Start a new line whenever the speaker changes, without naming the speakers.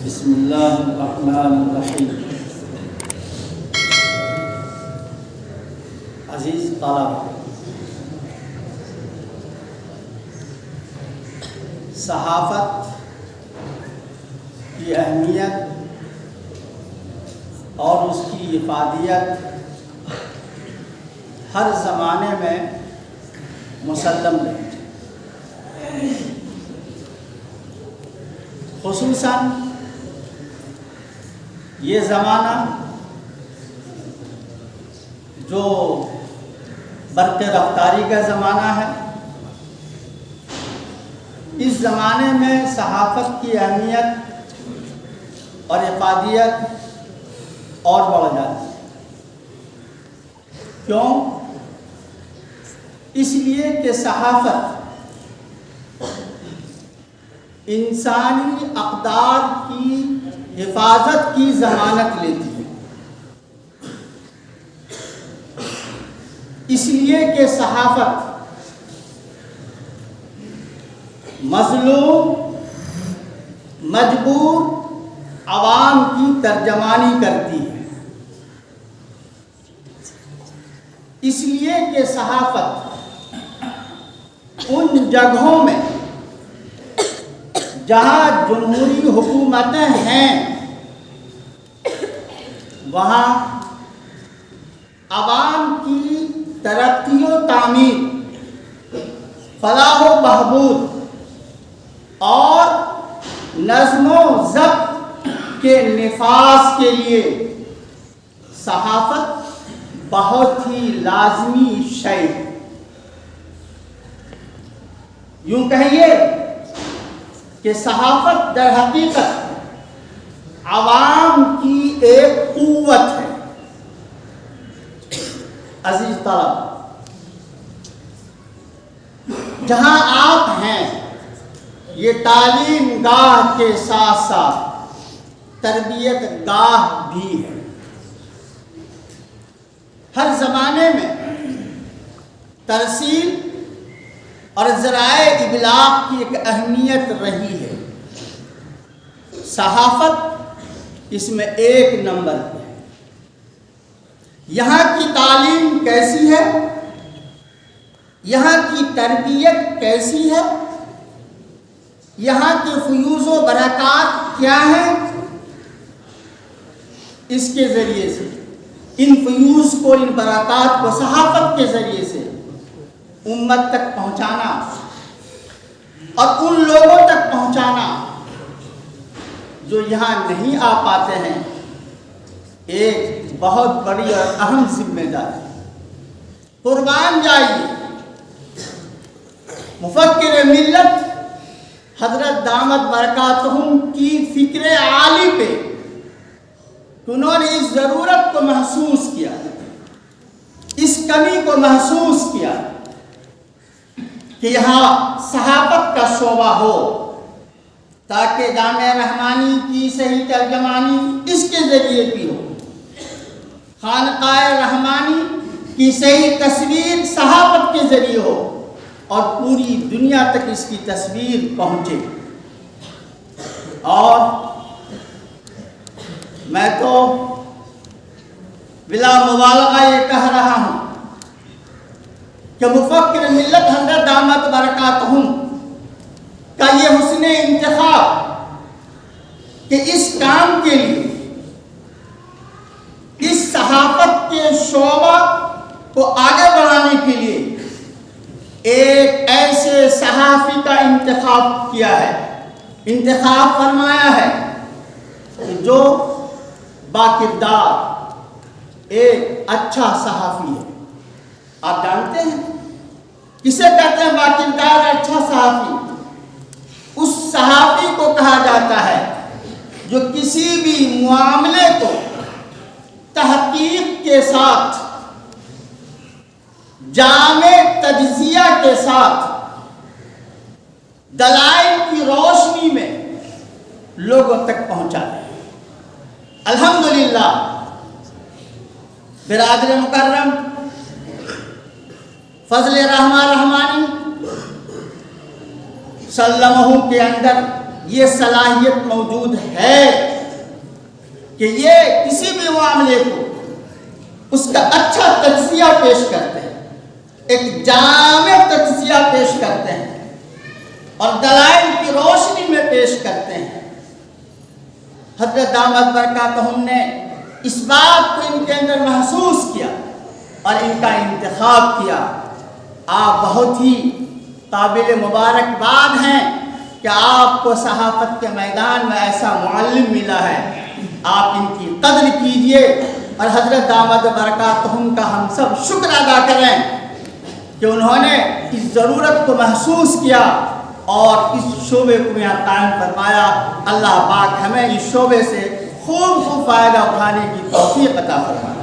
بسم اللہ الرحمن الرحیم۔ عزیز طلبہ، صحافت کی اہمیت اور اس کی افادیت ہر زمانے میں مسلم ہے، خصوصاً یہ زمانہ جو برق رفتاری کا زمانہ ہے، اس زمانے میں صحافت کی اہمیت اور افادیت اور بڑھ جاتی ہے۔ کیوں؟ اس لیے کہ صحافت انسانی اقدار کی حفاظت کی ضمانت لیتی ہے، اس لیے کہ صحافت مظلوم مجبور عوام کی ترجمانی کرتی ہے، اس لیے کہ صحافت ان جگہوں میں جہاں جمہوری حکومتیں ہیں وہاں عوام کی ترقی و تعمیر، فلاح و بہبود اور نظم و ضبط کے نفاذ کے لیے صحافت بہت ہی لازمی شے ہے۔ یوں کہیے کہ صحافت در حقیقت عوام کی ایک قوت ہے۔ عزیز طلبہ، جہاں آپ ہیں یہ تعلیم گاہ کے ساتھ ساتھ تربیت گاہ بھی ہے۔ ہر زمانے میں ترسیل اور ذرائع ابلاغ کی ایک اہمیت رہی ہے، صحافت اس میں ایک نمبر پہ ہے۔ یہاں کی تعلیم کیسی ہے، یہاں کی تربیت کیسی ہے، یہاں کے فیوز و برکات کیا ہیں، اس کے ذریعے سے ان فیوز کو، ان برکات کو صحافت کے ذریعے سے امت تک پہنچانا اور ان لوگوں تک پہنچانا جو یہاں نہیں آ پاتے ہیں، ایک بہت بڑی اور اہم ذمہ داری۔ قربان جائیے مفکر ملت حضرت دامت برکاتہم کی فکر عالی پہ، انہوں نے اس ضرورت کو محسوس کیا، اس کمی کو محسوس کیا کہ یہاں صحافت کا شعبہ ہو تاکہ جامعہ رحمانی کی صحیح ترجمانی اس کے ذریعے بھی ہو، خانقاہ رحمانی کی صحیح تصویر صحافت کے ذریعے ہو اور پوری دنیا تک اس کی تصویر پہنچے۔ اور میں تو بلا مبالغہ یہ کہہ رہا ہوں کہ مفکر ملت حضرت دامت برکاتہم کا یہ حسن انتخاب کہ اس کام کے لیے، اس صحافت کے شعبہ کو آگے بڑھانے کے لیے ایک ایسے صحافی کا انتخاب کیا ہے، انتخاب فرمایا ہے کہ جو باکردار ایک اچھا صحافی ہے۔ آپ جانتے ہیں کسے کہتے ہیں باکردار اچھا صحافی؟ اس صحافی کو کہا جاتا ہے جو کسی بھی معاملے کو تحقیق کے ساتھ، جامع تجزیہ کے ساتھ، دلائل کی روشنی میں لوگوں تک پہنچاتے ہیں۔ الحمدللہ برادر مکرم فضل رحمانی سلمہ کے اندر یہ صلاحیت موجود ہے کہ یہ کسی بھی معاملے کو اس کا اچھا تجزیہ پیش کرتے ہیں، ایک جامع تجزیہ پیش کرتے ہیں اور دلائل کی روشنی میں پیش کرتے ہیں۔ حضرت دامت برکاتہم نے اس بات کو ان کے اندر محسوس کیا اور ان کا انتخاب کیا۔ آپ بہت ہی قابل مبارکباد ہیں کہ آپ کو صحافت کے میدان میں ایسا معلم ملا ہے، آپ ان کی قدر کیجئے اور حضرت دامت برکاتہم کا ہم سب شکر ادا کریں کہ انہوں نے اس ضرورت کو محسوس کیا اور اس شعبے کو یہاں قائم فرمایا۔ اللہ پاک ہمیں اس شعبے سے خوب فائدہ اٹھانے کی توفیق عطا فرمائے۔